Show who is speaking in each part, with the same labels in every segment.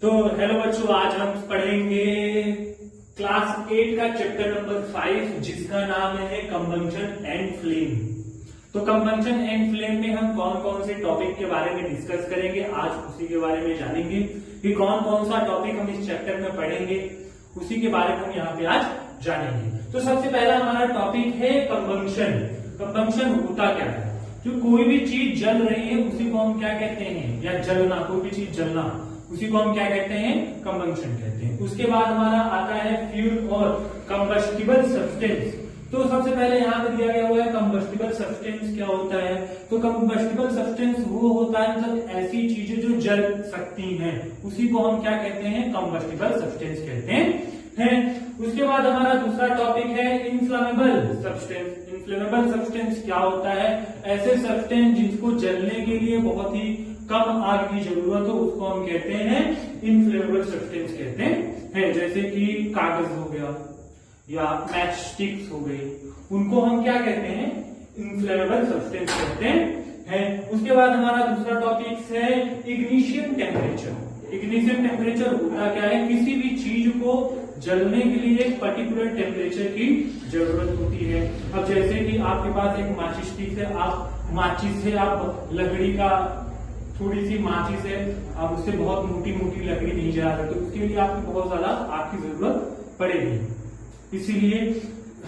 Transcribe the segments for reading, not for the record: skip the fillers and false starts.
Speaker 1: तो हेलो बच्चों, आज हम पढ़ेंगे क्लास 8 का चैप्टर नंबर 5 जिसका नाम है कंबंशन एंड फ्लेम। तो कंबंशन एंड फ्लेम में हम कौन कौन से टॉपिक के बारे में डिस्कस करेंगे, आज उसी के बारे में जानेंगे कि कौन कौन सा टॉपिक हम इस चैप्टर में पढ़ेंगे, उसी के बारे में हम यहाँ पे आज जानेंगे। तो सबसे पहला हमारा टॉपिक है कंबंशन। कंबंशन होता क्या है? जो कोई भी चीज जल रही है उसी को हम क्या कहते हैं, या जलना, कोई भी चीज जलना, उसी को हम क्या कहते हैं, कंबंशन कहते हैं। उसके बाद हमारा आता है फ्यूल और कंबस्टिबल सब्सटेंस। तो सबसे पहले यहाँ पे दिया गया हुआ है कंबस्टिबल सब्सटेंस क्या होता है। तो कंबस्टिबल सब्सटेंस वो होता है मतलब ऐसी चीजें जो जल सकती हैं, उसी को हम क्या कहते हैं, कंबस्टिबल सब्सटेंस कहते हैं। उसके बाद हमारा दूसरा टॉपिक है इनफ्लेमेबल सब्सटेंस। इनफ्लेमेबल सब्सटेंस क्या होता है? ऐसे सब्सटेंस जिसको जलने के लिए बहुत ही कम आग की जरूरत हो, उसको हम कहते हैं इनफ्लेमेबल सब्सटेंस कहते हैं। जैसे कि कागज हो गया या मैच स्टिक्स हो गई, उनको हम क्या कहते हैं, इनफ्लेमेबल सब्सटेंस कहते हैं। उसके बाद हमारा दूसरा टॉपिक है इग्निशन टेम्परेचर। इग्निशन टेम्परेचर होता क्या है? किसी भी चीज को जलने के लिए एक पर्टिकुलर टेम्परेचर की जरूरत होती है। अब जैसे कि आपके पास एक माचिस स्टिक है, आप माचिस से आप लकड़ी का, थोड़ी सी माचिस है, आप उससे बहुत मोटी मोटी लकड़ी नहीं जला सकते, उसके लिए आपको बहुत ज्यादा आग की जरूरत पड़ेगी। इसीलिए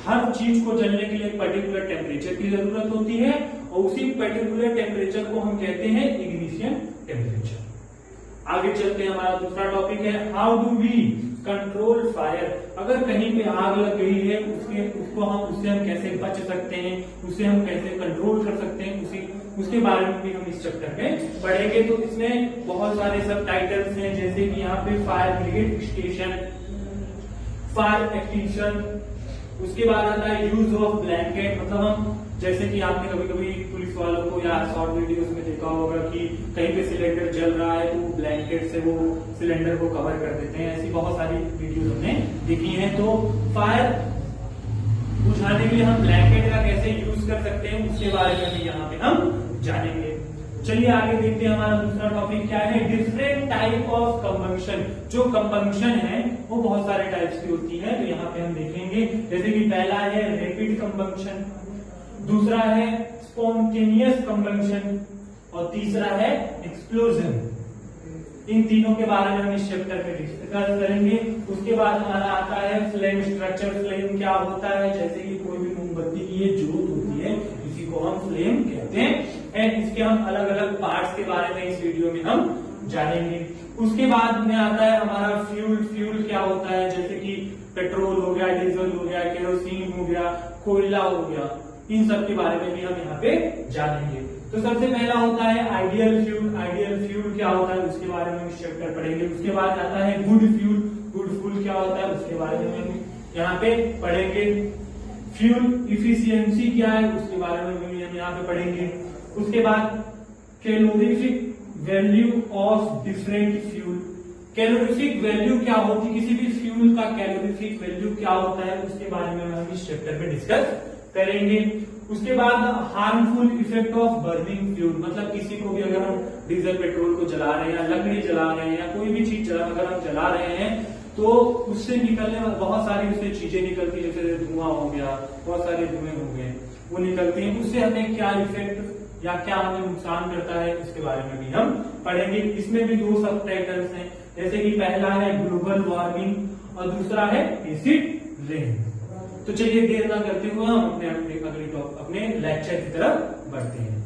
Speaker 1: हर चीज को जलने के लिए एक पर्टिकुलर टेम्परेचर की जरूरत होती है और उसी पर्टिकुलर टेम्परेचर को हम कहते हैं इग्निशन टेम्परेचर। आगे चलते हैं, हमारा दूसरा टॉपिक है how do we control fire. अगर कहीं पे आग लग गई है, उससे हम कैसे बच सकते हैं, उसे हम कैसे कंट्रोल कर सकते हैं, उसके बारे में भी हम इस चैप्टर में पढ़ेंगे। तो इसमें बहुत सारे सब टाइटल्स हैं, जैसे कि यहाँ पे fire brigade station, fire extinction. उसके बाद आता है यूज ऑफ ब्लैंकेट, मतलब हम जैसे कि आपने कभी कभी पुलिस वालों को या शॉर्ट वीडियोस में देखा होगा कि कहीं पे सिलेंडर जल रहा है तो ब्लैंकेट से वो सिलेंडर को कवर कर देते हैं। ऐसी बहुत सारी वीडियोस हमने देखी हैं। तो फायर बुझाने के लिए हम ब्लैंकेट का कैसे यूज कर सकते हैं, उसके बारे में भी यहाँ पे हम जानेंगे। चलिए आगे देखते हैं, हमारा दूसरा टॉपिक क्या है, डिफरेंट टाइप ऑफ कंबंशन। जो कंबंशन है वो बहुत सारे टाइप्स की होती है, तो यहाँ पे हम देखेंगे। जैसे कि पहला है रैपिड कंबंशन, दूसरा है स्पॉन्टेनियस कंबंशन और तीसरा है एक्सप्लोजन। इन तीनों के बारे में हम इस चैप्टर में डिस्कस करेंगे। उसके बाद हमारा आता है फ्लेम स्ट्रक्चर। फ्लेम क्या होता है? जैसे कि कोई भी मोमबत्ती की ये जोत होती है, इसी को हम फ्लेम कहते हैं। इसके हम अलग अलग पार्ट्स के बारे में इस वीडियो में हम जानेंगे। उसके बाद में आता है हमारा फ्यूल। फ्यूल क्या होता है? जैसे कि पेट्रोल हो गया, डीजल हो गया, केरोसिन हो गया, कोयला हो गया, इन सब के बारे में भी हम यहाँ पे जानेंगे। तो सबसे पहला होता है आइडियल फ्यूल। आइडियल फ्यूल क्या होता है, उसके बारे में इस चैप्टर पढ़ेंगे। उसके बाद आता है गुड फ्यूल। गुड फ्यूल क्या होता है, उसके बारे में हम यहाँ पे पढ़ेंगे। फ्यूल इफिशियंसी क्या है, उसके बारे में भी हम यहाँ पे पढ़ेंगे। उसके बाद calorific value of different fuel. Calorific value क्या होती है, किसी भी फ्यूल का कैलोरीफिक वैल्यू क्या होता है, उसके बारे में हम इस चैप्टर में डिस्कस करेंगे। उसके बाद harmful effect of burning fuel, मतलब किसी को भी अगर हम डीजल पेट्रोल को जला रहे हैं या लकड़ी जला रहे हैं या कोई भी चीज अगर हम जला रहे हैं तो उससे निकलने वाली बहुत सारी उससे चीजें निकलती है, जैसे धुआं हो गया, बहुत सारे धुएं हो गए, वो निकलती हैं। उससे हमें क्या इफेक्ट या क्या हमें नुकसान करता है, इसके बारे में भी हम पढ़ेंगे। इसमें भी दो सब टाइटल्स हैं, जैसे कि पहला है ग्लोबल वार्मिंग और दूसरा है एसिड रेन। तो चलिए देर ना करते हुए हम अपने लेक्चर की तरफ बढ़ते हैं।